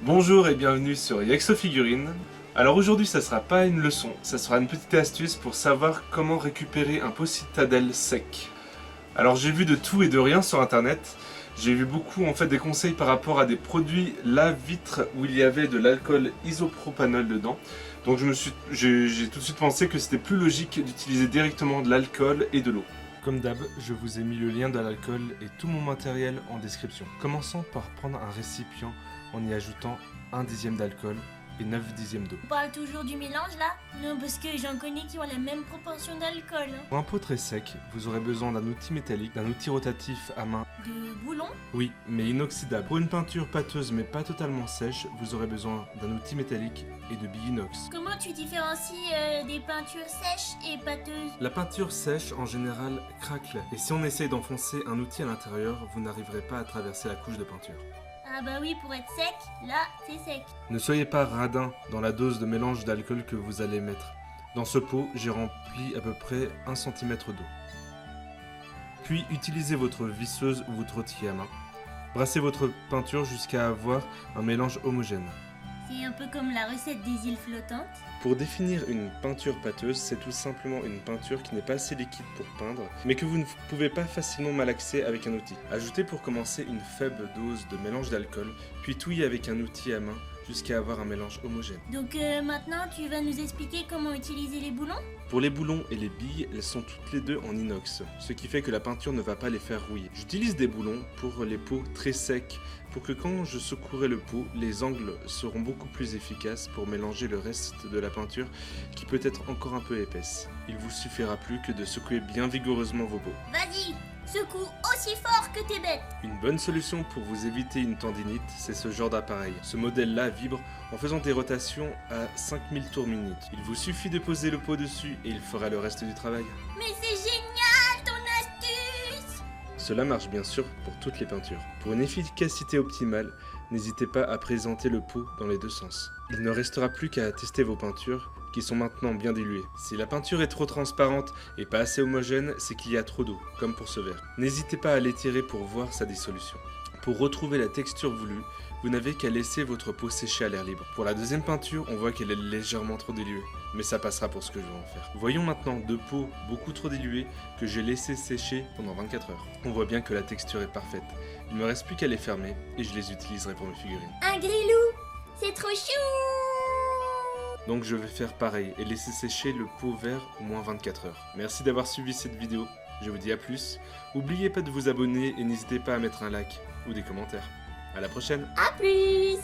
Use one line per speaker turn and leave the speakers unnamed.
Bonjour et bienvenue sur Yaxo Figurines. Alors aujourd'hui ça sera pas une leçon, ça sera une petite astuce pour savoir comment récupérer un pot citadelle sec. Alors j'ai vu de tout et de rien sur internet, j'ai vu beaucoup en fait des conseils par rapport à des produits lave-vitre où il y avait de l'alcool isopropanol dedans. Donc j'ai tout de suite pensé que c'était plus logique d'utiliser directement de l'alcool et de l'eau. Comme d'hab, je vous ai mis le lien de l'alcool et tout mon matériel en description. Commençons par prendre un récipient en y ajoutant 1 dixième d'alcool et 9 dixièmes d'eau.
On parle toujours du mélange là? Non, parce que j'en connais qui ont la même proportion d'alcool.
Pour un pot très sec, vous aurez besoin d'un outil métallique, d'un outil rotatif à main.
De boulons?
Oui, mais inoxydable. Pour une peinture pâteuse mais pas totalement sèche, vous aurez besoin d'un outil métallique et de billes inox.
Comment tu différencies des peintures sèches et pâteuses?
La peinture sèche en général craquele, et si on essaye d'enfoncer un outil à l'intérieur, vous n'arriverez pas à traverser la couche de peinture.
Ah bah oui, pour être sec, là, c'est sec.
Ne soyez pas radin dans la dose de mélange d'alcool que vous allez mettre. Dans ce pot, j'ai rempli à peu près 1 cm d'eau. Puis utilisez votre visseuse ou votre outil à main. Brassez votre peinture jusqu'à avoir un mélange homogène.
C'est un peu comme la recette des îles flottantes.
Pour définir une peinture pâteuse, c'est tout simplement une peinture qui n'est pas assez liquide pour peindre, mais que vous ne pouvez pas facilement malaxer avec un outil. Ajoutez pour commencer une faible dose de mélange d'alcool, puis touillez avec un outil à main jusqu'à avoir un mélange homogène.
Donc maintenant, tu vas nous expliquer comment utiliser les boulons?
Pour les boulons et les billes, elles sont toutes les deux en inox, ce qui fait que la peinture ne va pas les faire rouiller. J'utilise des boulons pour les pots très secs, pour que quand je secouerai le pot, les angles seront beaucoup plus efficaces pour mélanger le reste de la peinture qui peut être encore un peu épaisse. Il vous suffira plus que de secouer bien vigoureusement vos pots.
Vas-y, secoue aussi fort que t'es bête.
Une bonne solution pour vous éviter une tendinite, c'est ce genre d'appareil. Ce modèle-là vibre en faisant des rotations à 5000 tours minute. Il vous suffit de poser le pot dessus et il fera le reste du travail.
Mais c'est génial ton astuce!
Cela marche bien sûr pour toutes les peintures. Pour une efficacité optimale, n'hésitez pas à présenter le pot dans les deux sens. Il ne restera plus qu'à tester vos peintures, qui sont maintenant bien diluées. Si la peinture est trop transparente et pas assez homogène, c'est qu'il y a trop d'eau, comme pour ce verre. N'hésitez pas à l'étirer pour voir sa dissolution. Pour retrouver la texture voulue, vous n'avez qu'à laisser votre peau sécher à l'air libre. Pour la deuxième peinture, on voit qu'elle est légèrement trop diluée, mais ça passera pour ce que je vais en faire. Voyons maintenant deux peaux beaucoup trop diluées que j'ai laissées sécher pendant 24 heures. On voit bien que la texture est parfaite. Il ne me reste plus qu'à les fermer et je les utiliserai pour mes figurines.
Un grilou! C'est trop chou!
Donc je vais faire pareil et laisser sécher le pot vert au moins 24 heures. Merci d'avoir suivi cette vidéo, je vous dis à plus. N'oubliez pas de vous abonner et n'hésitez pas à mettre un like ou des commentaires. À la prochaine!
À plus!